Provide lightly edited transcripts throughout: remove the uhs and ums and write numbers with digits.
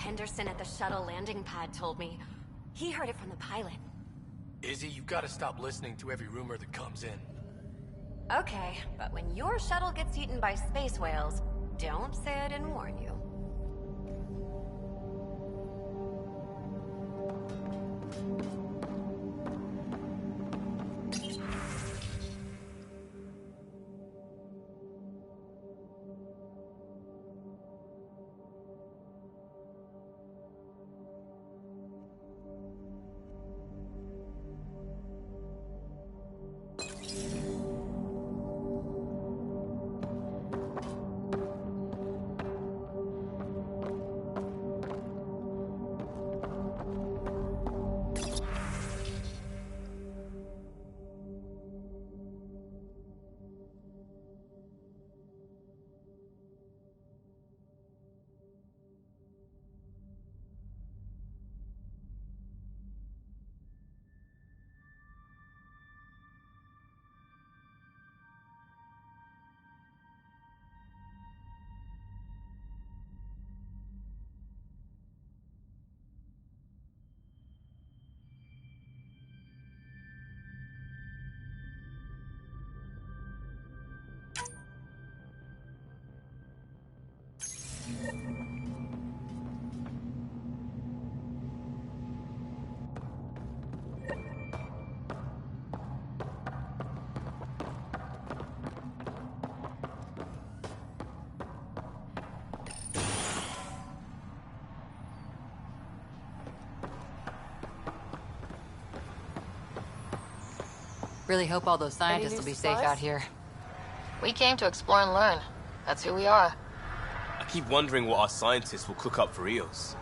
Henderson at the shuttle landing pad told me. He heard it from the pilot. Izzy, you gotta stop listening to every rumor that comes in. Okay, but when your shuttle gets eaten by space whales, don't say I didn't warn you. Really hope all those scientists will be safe out here. We came to explore and learn. That's who we are. I keep wondering what our scientists will cook up for Eos.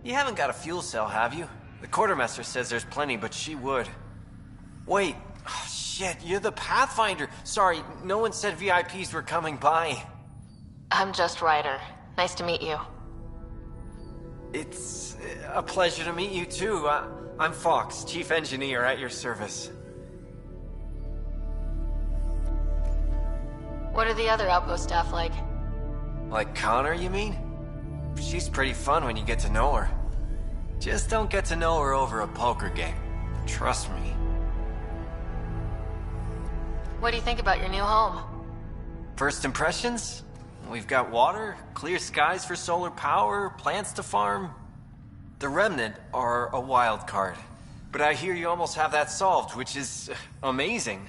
You haven't got a fuel cell, have you? The quartermaster says there's plenty, but she would. Wait, oh, shit, you're the Pathfinder. Sorry, no one said VIPs were coming by. I'm just Ryder. Nice to meet you. It's a pleasure to meet you too. I'm Fox, Chief Engineer at your service. What are the other outpost staff like? Like Connor, you mean? She's pretty fun when you get to know her. Just don't get to know her over a poker game. Trust me. What do you think about your new home? First impressions? We've got water, clear skies for solar power, plants to farm. The Remnant are a wild card. But I hear you almost have that solved, which is amazing.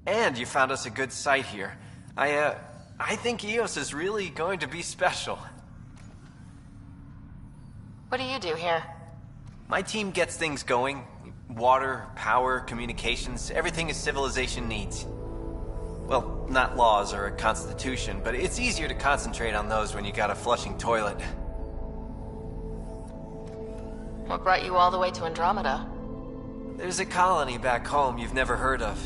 And you found us a good site here. I think Eos is really going to be special. What do you do here? My team gets things going. Water, power, communications, everything a civilization needs. Well, not laws or a constitution, but it's easier to concentrate on those when you got a flushing toilet. What brought you all the way to Andromeda? There's a colony back home you've never heard of.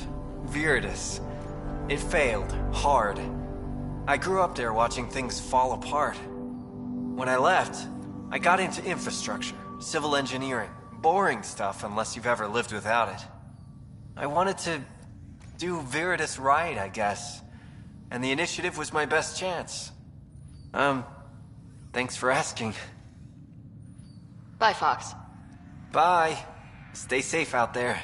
Viridis. It failed, hard. I grew up there watching things fall apart. When I left, I got into infrastructure, civil engineering, boring stuff unless you've ever lived without it. I wanted to do Viridis right, I guess. And the initiative was my best chance. Thanks for asking. Bye, Fox. Bye. Stay safe out there.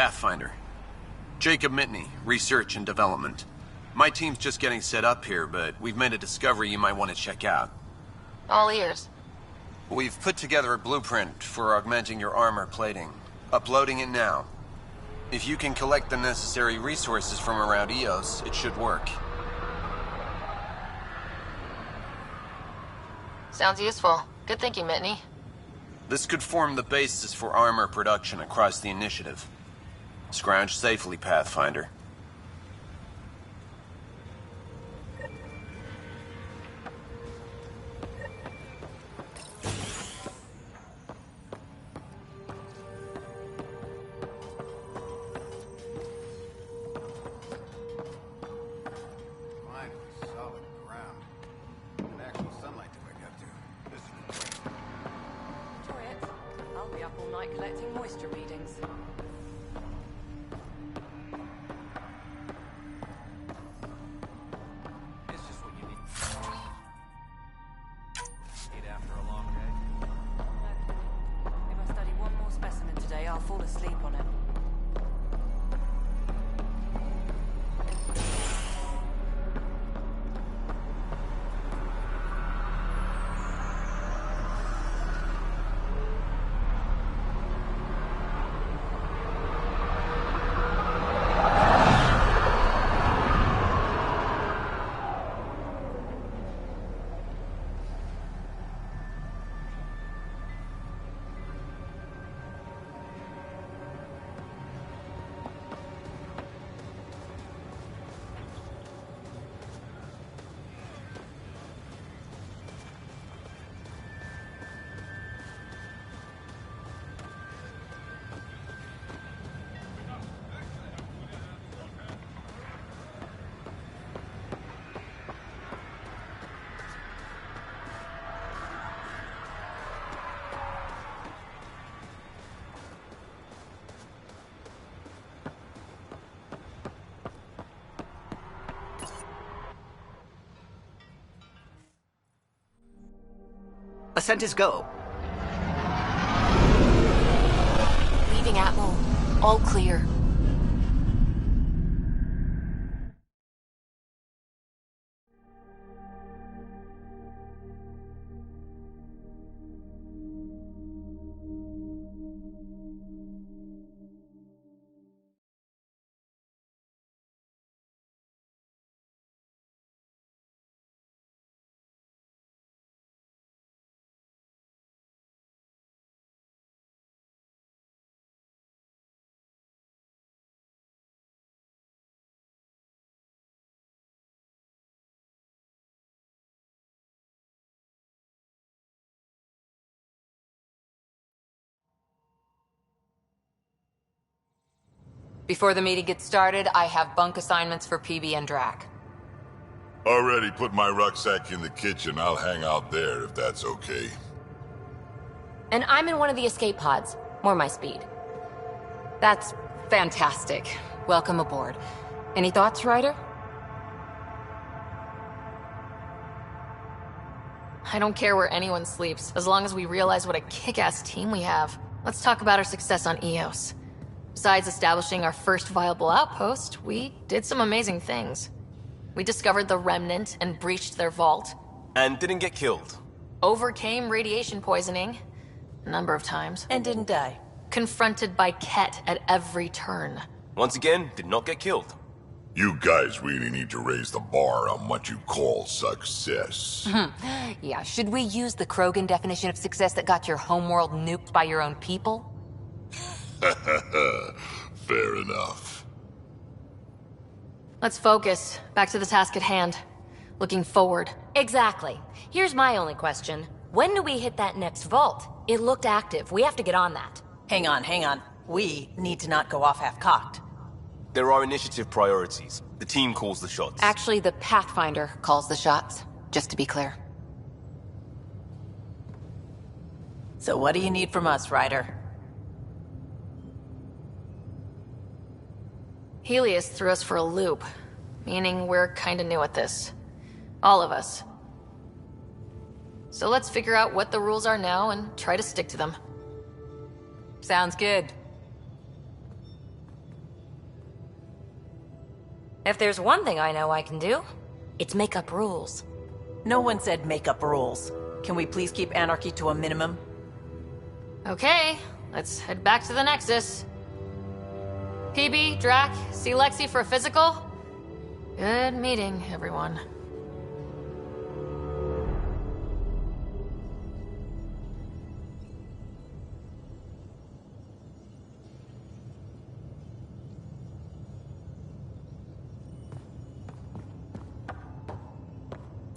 Pathfinder. Jacob Mitney, Research and Development. My team's just getting set up here, but we've made a discovery you might want to check out. All ears. We've put together a blueprint for augmenting your armor plating. Uploading it now. If you can collect the necessary resources from around EOS, it should work. Sounds useful. Good thinking, Mitney. This could form the basis for armor production across the initiative. Scrounge safely, Pathfinder. Collecting moisture readings. It's just what you need. Eat after a long day. If I study one more specimen today, I'll fall asleep on it. Ascent is go. Leaving Atmo. All clear. Before the meeting gets started, I have bunk assignments for PB and Drac. Already put my rucksack in the kitchen. I'll hang out there if that's okay. And I'm in one of the escape pods. More my speed. That's fantastic. Welcome aboard. Any thoughts, Ryder? I don't care where anyone sleeps, as long as we realize what a kick-ass team we have. Let's talk about our success on EOS. Besides establishing our first viable outpost, we did some amazing things. We discovered the Remnant and breached their vault. And didn't get killed. Overcame radiation poisoning. A number of times. And didn't die. Confronted by Ket at every turn. Once again, did not get killed. You guys really need to raise the bar on what you call success. Yeah, should we use the Krogan definition of success that got your homeworld nuked by your own people? Fair enough. Let's focus. Back to the task at hand. Looking forward. Exactly. Here's my only question. When do we hit that next vault? It looked active. We have to get on that. Hang on. We need to not go off half-cocked. There are initiative priorities. The team calls the shots. Actually, the Pathfinder calls the shots, just to be clear. So what do you need from us, Ryder? Helios threw us for a loop, meaning we're kinda new at this. All of us. So let's figure out what the rules are now and try to stick to them. Sounds good. If there's one thing I know I can do, it's make up rules. No one said make up rules. Can we please keep anarchy to a minimum? Okay, let's head back to the Nexus. PB, Drac, see Lexi for a physical? Good meeting, everyone.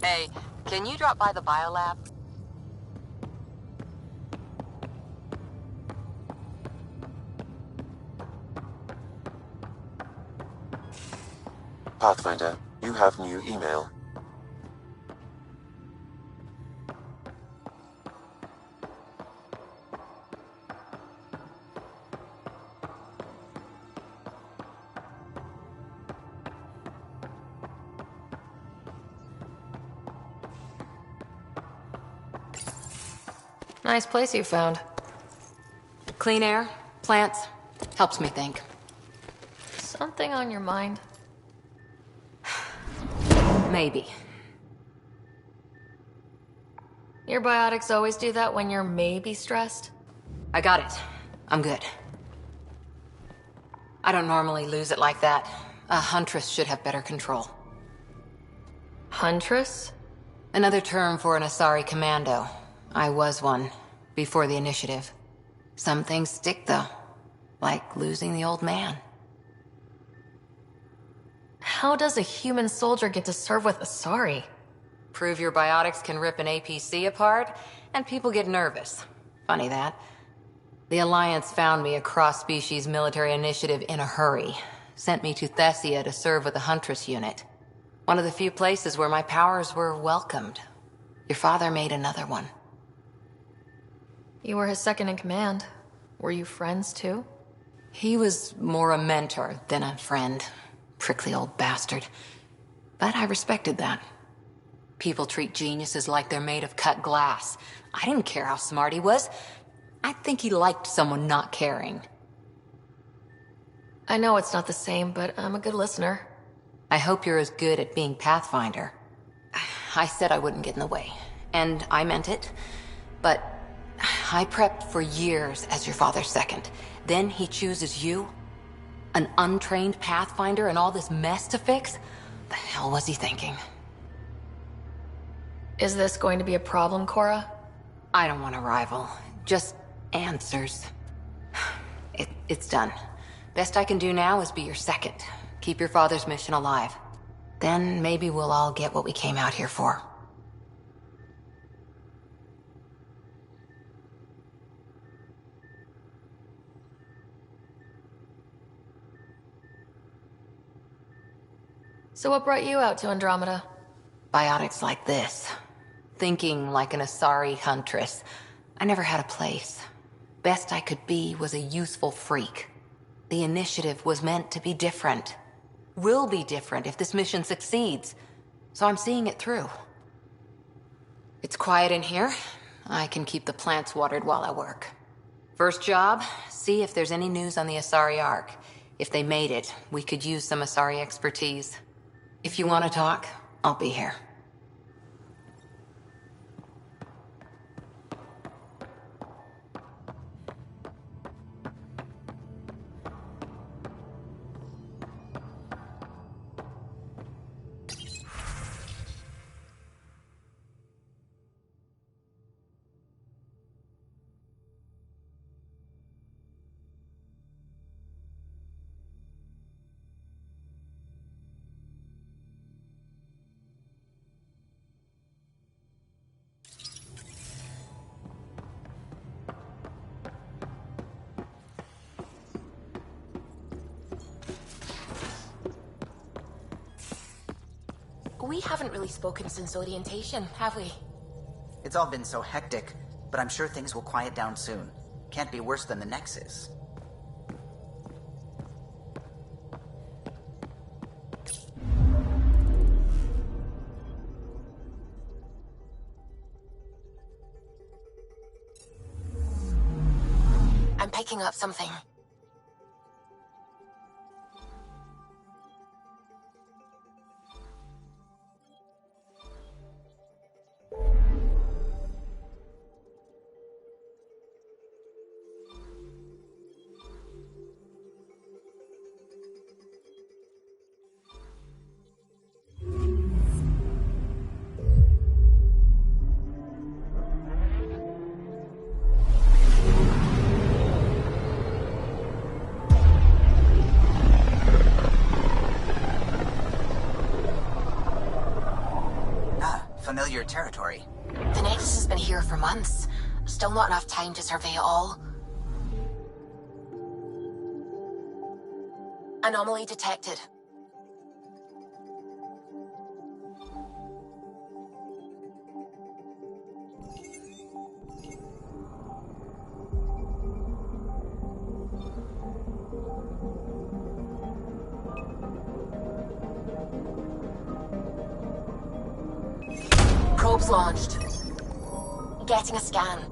Hey, can you drop by the biolab? Pathfinder, you have new email. Nice place you found. Clean air, plants, helps me think. Something on your mind? Maybe. Your biotics always do that when you're maybe stressed? I got it. I'm good. I don't normally lose it like that. A huntress should have better control. Huntress? Another term for an Asari commando. I was one, before the initiative. Some things stick, though. Like losing the old man. How does a human soldier get to serve with Asari? Prove your biotics can rip an APC apart, and people get nervous. Funny that. The Alliance found me a cross-species military initiative in a hurry. Sent me to Thessia to serve with the Huntress unit. One of the few places where my powers were welcomed. Your father made another one. You were his second in command. Were you friends, too? He was more a mentor than a friend. Prickly old bastard. But I respected that. People treat geniuses like they're made of cut glass. I didn't care how smart he was. I think he liked someone not caring. I know it's not the same, but I'm a good listener. I hope you're as good at being Pathfinder. I said I wouldn't get in the way. And I meant it. But I prepped for years as your father's second. Then he chooses you? An untrained Pathfinder and all this mess to fix? The hell was he thinking? Is this going to be a problem, Cora? I don't want a rival. Just answers. It's done. Best I can do now is be your second. Keep your father's mission alive. Then maybe we'll all get what we came out here for. So what brought you out to Andromeda? Biotics like this. Thinking like an Asari huntress. I never had a place. Best I could be was a useful freak. The initiative was meant to be different. Will be different if this mission succeeds. So I'm seeing it through. It's quiet in here. I can keep the plants watered while I work. First job, see if there's any news on the Asari Ark. If they made it, we could use some Asari expertise. If you want to talk, I'll be here. We haven't really spoken since orientation, have we? It's all been so hectic, but I'm sure things will quiet down soon. Can't be worse than the Nexus. I'm picking up something. uncharted territory. The Nexus has been here for months. Still not enough time to survey it all. Anomaly detected. Probes launched. Getting a scan.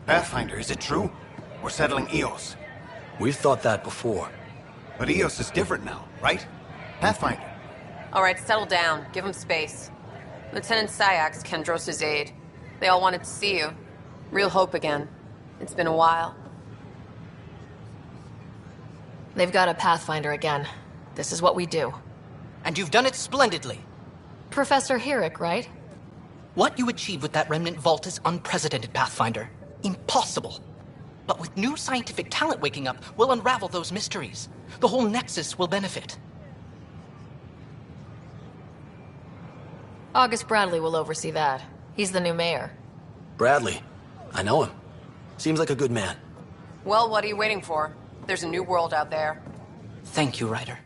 Pathfinder, is it true? We're settling Eos. We've thought that before. But Eos is different now, right? Pathfinder. All right, settle down. Give him space. Lieutenant Syax, Kendros' aide. They all wanted to see you. Real hope again. It's been a while. They've got a Pathfinder again. This is what we do. And you've done it splendidly. Professor Herrick, right? What you achieved with that remnant vault is unprecedented, Pathfinder. Impossible. But with new scientific talent waking up, we'll unravel those mysteries. The whole Nexus will benefit. August Bradley will oversee that. He's the new mayor. Bradley. I know him. Seems like a good man. Well, what are you waiting for? There's a new world out there. Thank you, Ryder.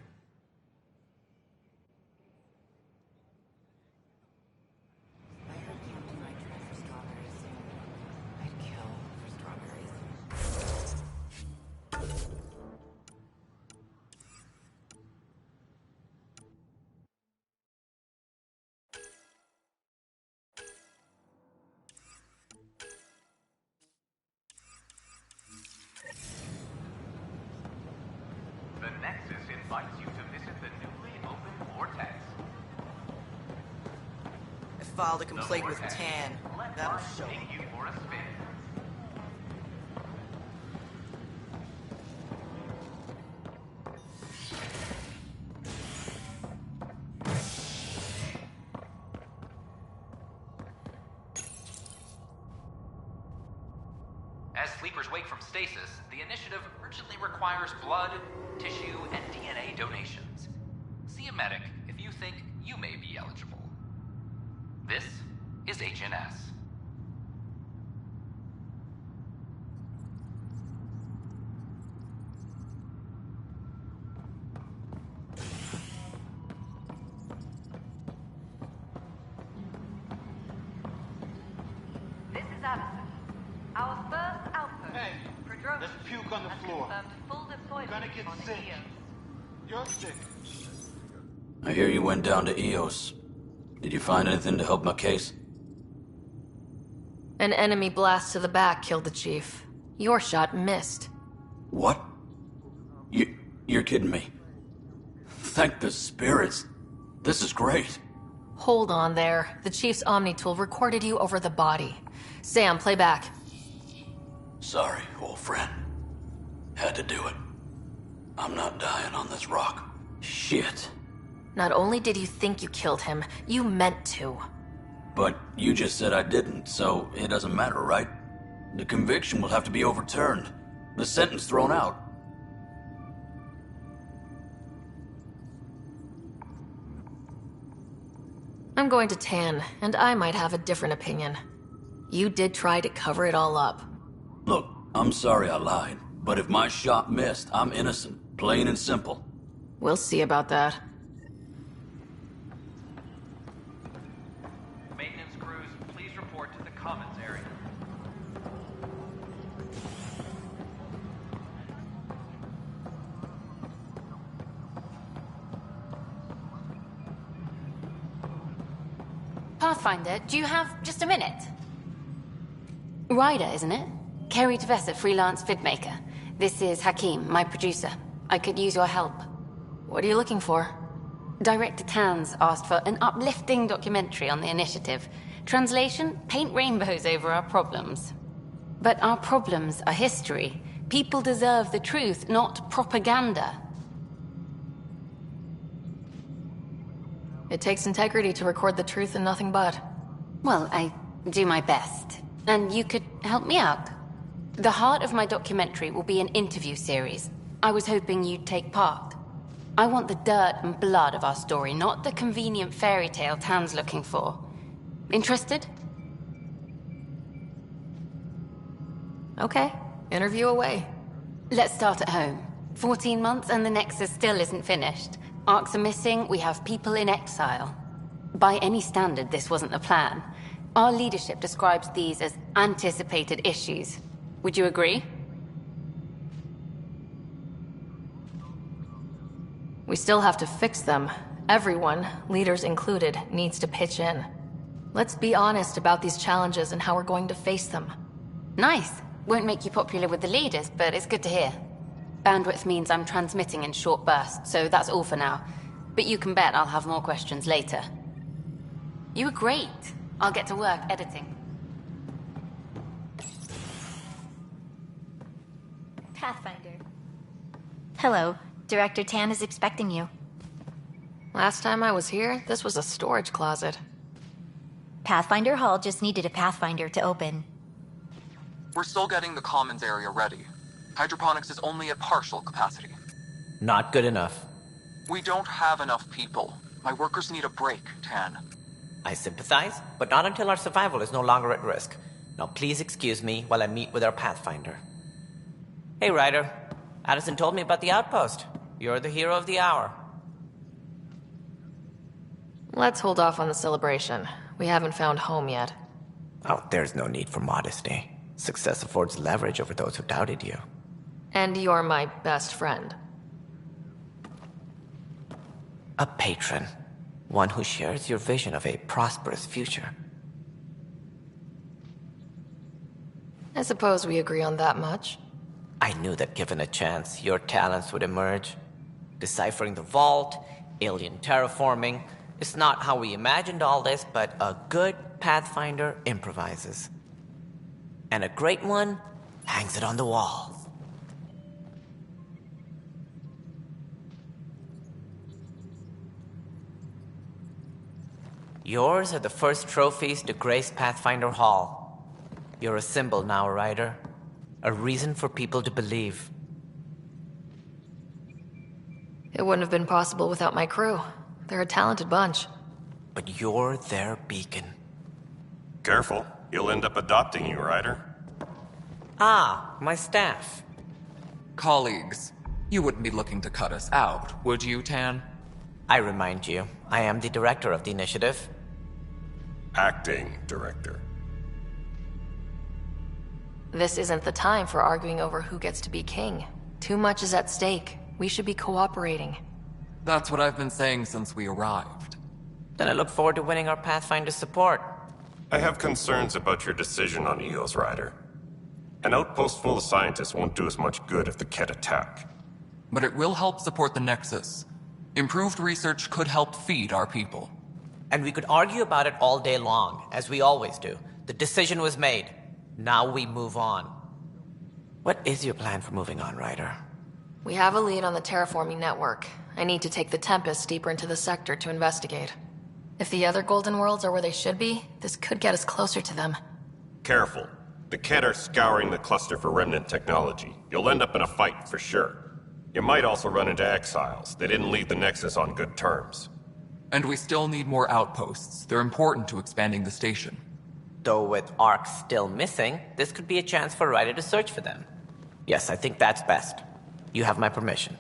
The Nexus invites you to visit the newly opened Vortex. I filed a complaint with Tan. That'll show. Take you for a spin. As sleepers wake from stasis, the initiative urgently requires blood, tissue, and DNA donations. See a medic if you think you may be eligible. This is HNS. Hey, let's puke on the floor. You're gonna get sick. You're sick. I hear you went down to EOS. Did you find anything to help my case? An enemy blast to the back killed the chief. Your shot missed. What? You're kidding me. Thank the spirits. This is great. Hold on there. The chief's Omni tool recorded you over the body. Sam, play back. Sorry, old friend. Had to do it. I'm not dying on this rock. Shit. Not only did you think you killed him, you meant to. But you just said I didn't, so it doesn't matter, right? The conviction will have to be overturned. The sentence thrown out. I'm going to Tan, and I might have a different opinion. You did try to cover it all up. Look, I'm sorry I lied, but if my shot missed, I'm innocent. Plain and simple. We'll see about that. Maintenance crews, please report to the commons area. Pathfinder, do you have just a minute? Ryder, isn't it? Kerry Tevessa, freelance vidmaker. This is Hakim, my producer. I could use your help. What are you looking for? Director Tans asked for an uplifting documentary on the initiative. Translation, paint rainbows over our problems. But our problems are history. People deserve the truth, not propaganda. It takes integrity to record the truth and nothing but. Well, I do my best. And you could help me out. The heart of my documentary will be an interview series. I was hoping you'd take part. I want the dirt and blood of our story, not the convenient fairy tale Tan's looking for. Interested? Okay, interview away. Let's start at home. 14 months and the Nexus still isn't finished. Arcs are missing, we have people in exile. By any standard, this wasn't the plan. Our leadership describes these as anticipated issues. Would you agree? We still have to fix them. Everyone, leaders included, needs to pitch in. Let's be honest about these challenges and how we're going to face them. Nice. Won't make you popular with the leaders, but it's good to hear. Bandwidth means I'm transmitting in short bursts, so that's all for now. But you can bet I'll have more questions later. You were great. I'll get to work editing. Pathfinder. Hello. Director Tan is expecting you. Last time I was here, this was a storage closet. Pathfinder Hall just needed a Pathfinder to open. We're still getting the commons area ready. Hydroponics is only at partial capacity. Not good enough. We don't have enough people. My workers need a break, Tan. I sympathize, but not until our survival is no longer at risk. Now please excuse me while I meet with our Pathfinder. Hey, Ryder. Addison told me about the outpost. You're the hero of the hour. Let's hold off on the celebration. We haven't found home yet. Oh, there's no need for modesty. Success affords leverage over those who doubted you. And you're my best friend. A patron. One who shares your vision of a prosperous future. I suppose we agree on that much. I knew that given a chance, your talents would emerge. Deciphering the vault, alien terraforming. It's not how we imagined all this, but a good Pathfinder improvises. And a great one hangs it on the wall. Yours are the first trophies to grace Pathfinder Hall. You're a symbol now, Ryder. A reason for people to believe. It wouldn't have been possible without my crew. They're a talented bunch. But you're their beacon. Careful. He'll end up adopting you, Ryder. Ah, my staff. Colleagues, you wouldn't be looking to cut us out, would you, Tan? I remind you, I am the director of the initiative. Acting director. This isn't the time for arguing over who gets to be king. Too much is at stake. We should be cooperating. That's what I've been saying since we arrived. Then I look forward to winning our Pathfinder support. I have concerns about your decision on Eos, Ryder. An outpost full of scientists won't do us much good if the Kett attack. But it will help support the Nexus. Improved research could help feed our people. And we could argue about it all day long, as we always do. The decision was made. Now we move on. What is your plan for moving on, Ryder? We have a lead on the terraforming network. I need to take the Tempest deeper into the sector to investigate. If the other Golden Worlds are where they should be, this could get us closer to them. Careful. The Kett are scouring the cluster for remnant technology. You'll end up in a fight, for sure. You might also run into exiles. They didn't leave the Nexus on good terms. And we still need more outposts. They're important to expanding the station. Though with Ark still missing, this could be a chance for Ryder to search for them. Yes, I think that's best. You have my permission.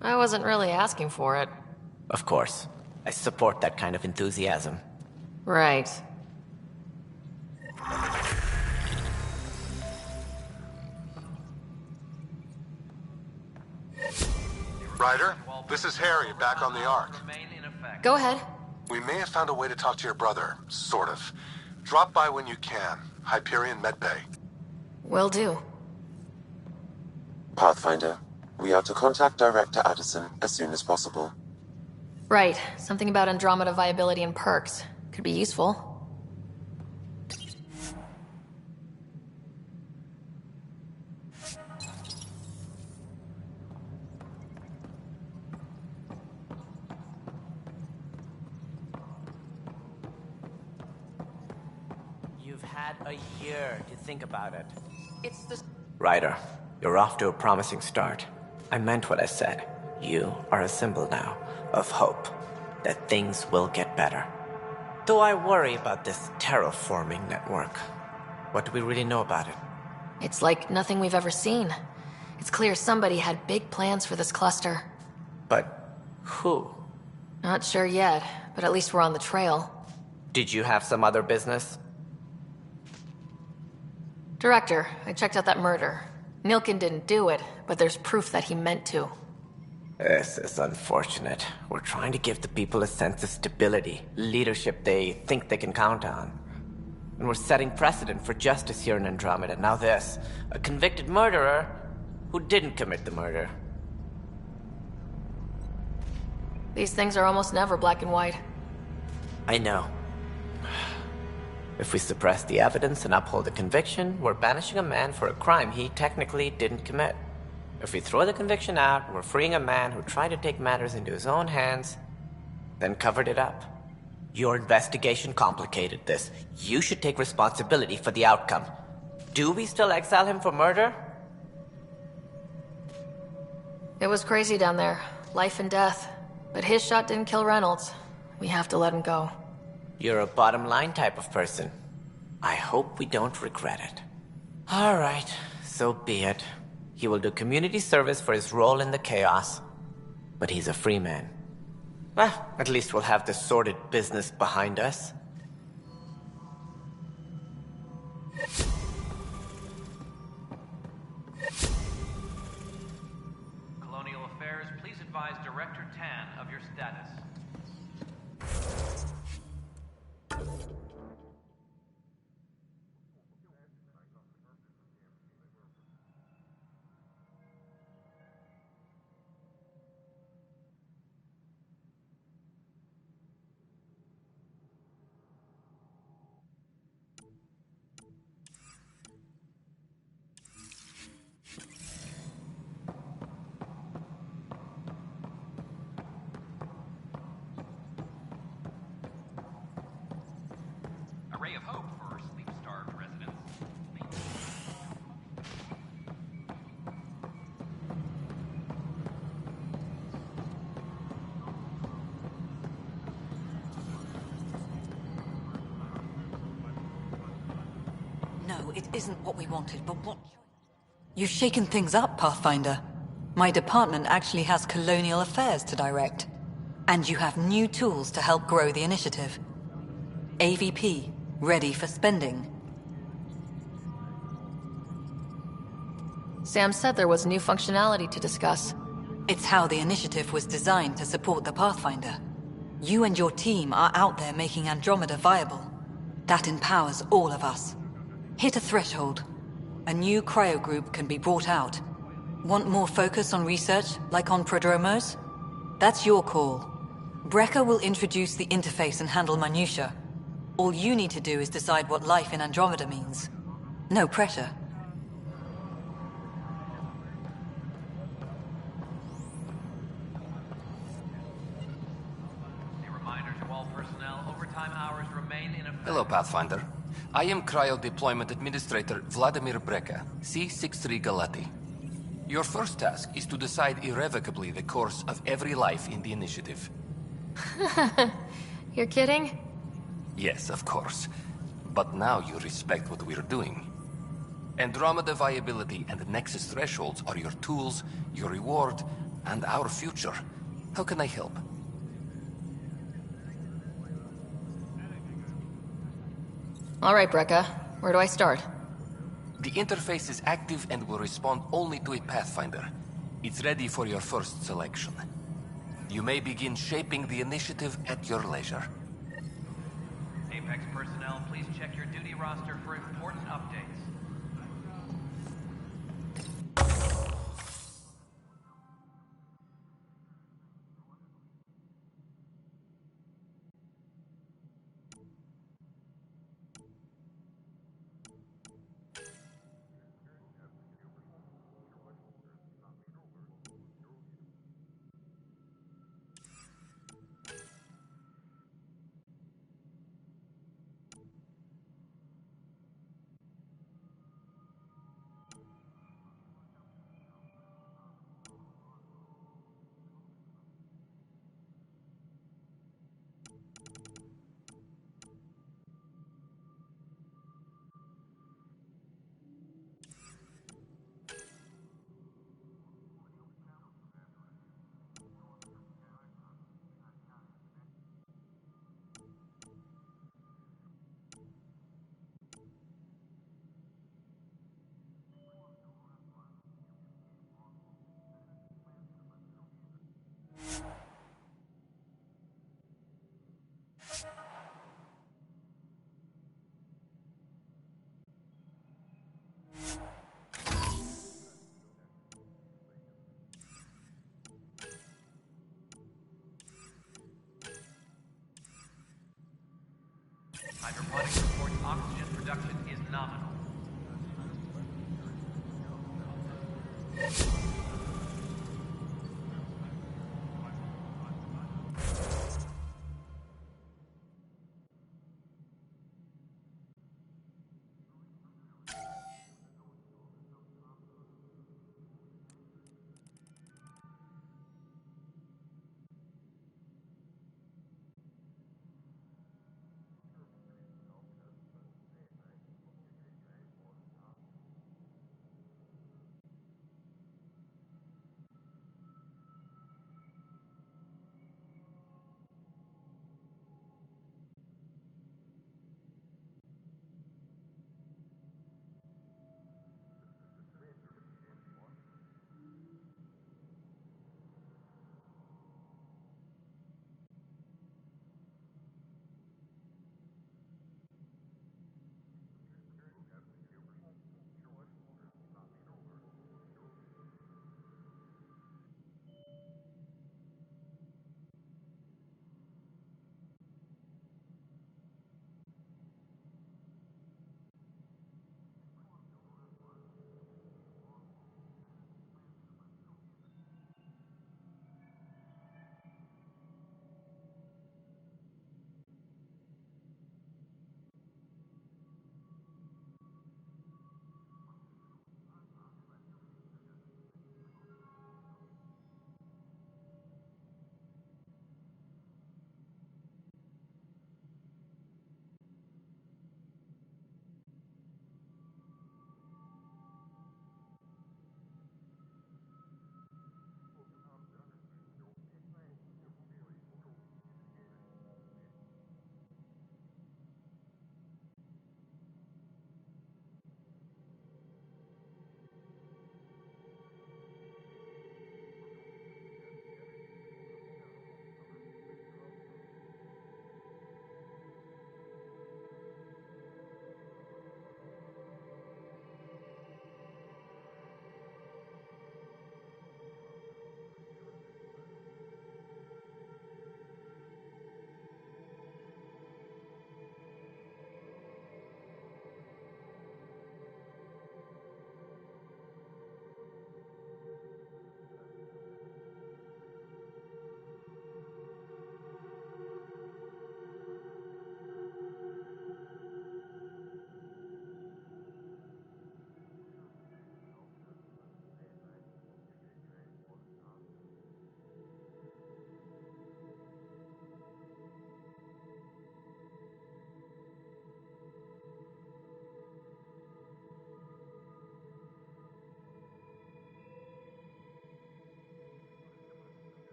I wasn't really asking for it. Of course. I support that kind of enthusiasm. Right. Ryder, this is Harry, back on the Ark. Go ahead. We may have found a way to talk to your brother, sort of. Drop by when you can. Hyperion Medbay. Will do. Pathfinder, we are to contact Director Addison as soon as possible. Right. Something about Andromeda viability and perks. Could be useful. You've had a year to think about it. It's the... Ryder, you're off to a promising start. I meant what I said. You are a symbol now of hope that things will get better. Though I worry about this terraforming network. What do we really know about it? It's like nothing we've ever seen. It's clear somebody had big plans for this cluster. But who? Not sure yet, but at least we're on the trail. Did you have some other business? Director, I checked out that murder. Nilkin didn't do it, but there's proof that he meant to. This is unfortunate. We're trying to give the people a sense of stability, leadership they think they can count on. And we're setting precedent for justice here in Andromeda. Now this, a convicted murderer who didn't commit the murder. These things are almost never black and white. I know. If we suppress the evidence and uphold the conviction, we're banishing a man for a crime he technically didn't commit. If we throw the conviction out, we're freeing a man who tried to take matters into his own hands, then covered it up. Your investigation complicated this. You should take responsibility for the outcome. Do we still exile him for murder? It was crazy down there. Life and death. But his shot didn't kill Reynolds. We have to let him go. You're a bottom line type of person. I hope we don't regret it. All right, so be it. He will do community service for his role in the chaos. But he's a free man. Well, at least we'll have the sordid business behind us. Colonial Affairs, please advise Director Tan of your status. A ray of hope for sleep-starved residents. No, it isn't what we wanted, but what... You've shaken things up, Pathfinder. My department actually has colonial affairs to direct. And you have new tools to help grow the initiative. AVP, ready for spending. Sam said there was new functionality to discuss. It's how the initiative was designed to support the Pathfinder. You and your team are out there making Andromeda viable. That empowers all of us. Hit a threshold. A new cryo group can be brought out. Want more focus on research, like on Prodromos? That's your call. Brecker will introduce the interface and handle minutiae. All you need to do is decide what life in Andromeda means. No pressure. Hello, Pathfinder. I am Cryo Deployment Administrator Vladimir Breca, C-63 Galati. Your first task is to decide irrevocably the course of every life in the initiative. You're kidding? Yes, of course. But now you respect what we're doing. Andromeda viability and Nexus thresholds are your tools, your reward, and our future. How can I help? All right, Breca. Where do I start? The interface is active and will respond only to a Pathfinder. It's ready for your first selection. You may begin shaping the initiative at your leisure. Apex personnel, please check your duty roster for important updates. Hydroponics reports oxygen production is nominal.